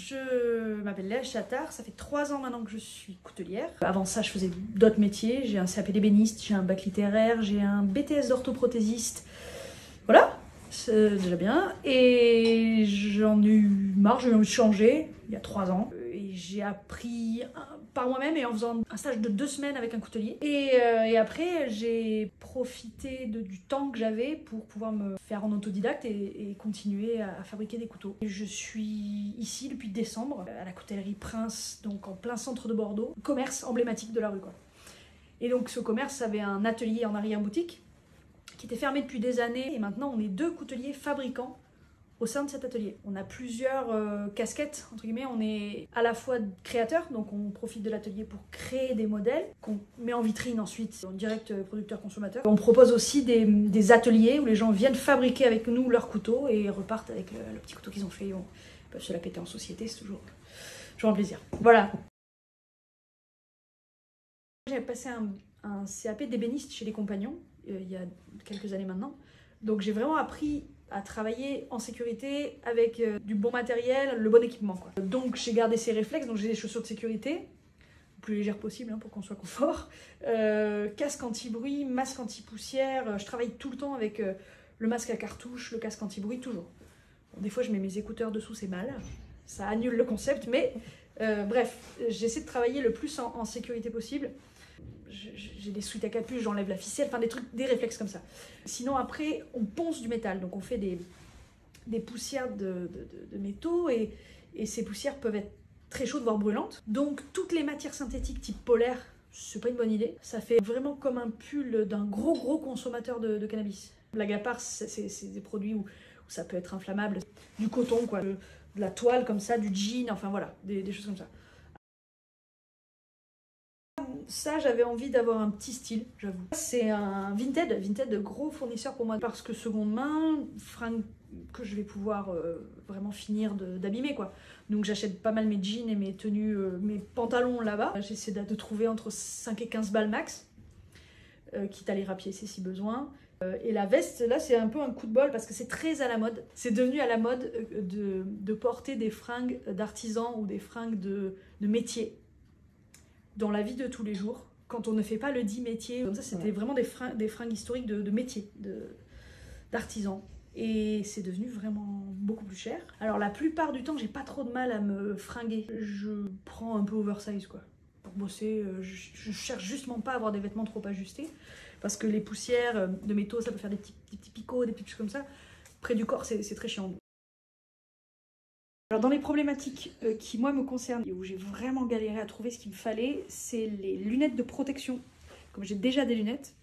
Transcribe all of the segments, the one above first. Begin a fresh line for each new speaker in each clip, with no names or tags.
Je m'appelle Léa Chattard, ça fait 3 ans maintenant que je suis coutelière. Avant ça, je faisais d'autres métiers. J'ai un CAP d'ébéniste, j'ai un bac littéraire, j'ai un BTS d'orthoprothésiste. Voilà, c'est déjà bien. Et j'en ai eu marre, j'ai envie de changer il y a 3 ans. Et j'ai appris par moi-même et en faisant un stage de 2 semaines avec un coutelier. Et après, j'ai profité du temps que j'avais pour pouvoir me faire en autodidacte et continuer à fabriquer des couteaux. Je suis ici depuis décembre, à la coutellerie Prince, donc en plein centre de Bordeaux, commerce emblématique de la rue, quoi. Et donc ce commerce avait un atelier en arrière-boutique qui était fermé depuis des années. Et maintenant, on est 2 couteliers fabricants au sein de cet atelier. On a plusieurs casquettes, entre guillemets. On est à la fois créateur, donc on profite de l'atelier pour créer des modèles qu'on met en vitrine ensuite en direct producteur-consommateur. On propose aussi des ateliers où les gens viennent fabriquer avec nous leurs couteaux et repartent avec le petit couteau qu'ils ont fait. Ils peuvent se la péter en société, c'est toujours un plaisir. Voilà. J'ai passé un CAP d'ébéniste chez les Compagnons, il y a quelques années maintenant. Donc j'ai vraiment appris à travailler en sécurité avec du bon matériel, le bon équipement, quoi. Donc j'ai gardé ces réflexes, donc j'ai des chaussures de sécurité, le plus légères possible pour qu'on soit confort, casque anti-bruit, masque anti-poussière, je travaille tout le temps avec le masque à cartouche, le casque anti-bruit, toujours. Bon, des fois je mets mes écouteurs dessous, c'est mal, ça annule le concept, mais bref, j'essaie de travailler le plus en sécurité possible. J'ai des suites à capuche, j'enlève la ficelle, enfin des réflexes comme ça. Sinon après, on ponce du métal, donc on fait des poussières de métaux et ces poussières peuvent être très chaudes, voire brûlantes. Donc toutes les matières synthétiques type polaire, c'est pas une bonne idée. Ça fait vraiment comme un pull d'un gros consommateur de cannabis. Blague à part, c'est des produits où ça peut être inflammable. Du coton, quoi, de la toile comme ça, du jean, enfin voilà, des choses comme ça. Ça, j'avais envie d'avoir un petit style, j'avoue. C'est un Vinted, gros fournisseur pour moi, parce que seconde main, fringues que je vais pouvoir vraiment finir d'abîmer, quoi. Donc j'achète pas mal mes jeans et mes tenues, mes pantalons là-bas. J'essaie de trouver entre 5 et 15 balles max, quitte à les rapiécer si besoin. Et la veste, là, c'est un peu un coup de bol parce que c'est très à la mode. C'est devenu à la mode de porter des fringues d'artisans ou des fringues de métier dans la vie de tous les jours, quand on ne fait pas le dit métier. Comme ça, c'était vraiment des fringues historiques de métier, d'artisans. Et c'est devenu vraiment beaucoup plus cher. Alors la plupart du temps, j'ai pas trop de mal à me fringuer. Je prends un peu oversize, quoi. Pour bosser, je cherche justement pas à avoir des vêtements trop ajustés, parce que les poussières de métaux, ça peut faire des petits picots, des petites choses comme ça. Près du corps, c'est très chiant. Alors dans les problématiques qui moi me concernent et où j'ai vraiment galéré à trouver ce qu'il me fallait, c'est les lunettes de protection. Comme j'ai déjà des lunettes,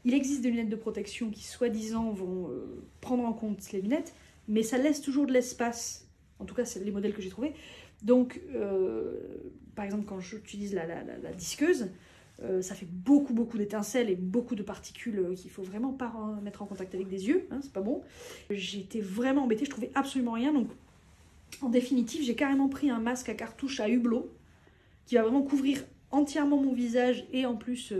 il existe des lunettes de protection qui soi-disant vont prendre en compte les lunettes, mais ça laisse toujours de l'espace. En tout cas, c'est les modèles que j'ai trouvés. Donc, par exemple, quand j'utilise la disqueuse, ça fait beaucoup d'étincelles et beaucoup de particules qu'il ne faut vraiment pas mettre en contact avec des yeux, hein, c'est pas bon. J'étais vraiment embêtée, je trouvais absolument rien. Donc, en définitive, j'ai carrément pris un masque à cartouche à hublot qui va vraiment couvrir entièrement mon visage et en plus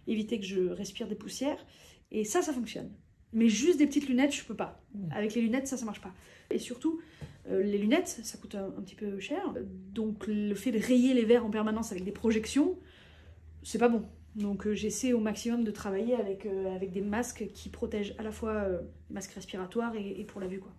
éviter que je respire des poussières. Et ça fonctionne. Mais juste des petites lunettes, je peux pas. Avec les lunettes, ça marche pas. Et surtout, les lunettes, ça coûte un petit peu cher. Donc le fait de rayer les verres en permanence avec des projections, c'est pas bon. Donc j'essaie au maximum de travailler avec des masques qui protègent à la fois masques respiratoires et pour la vue, quoi.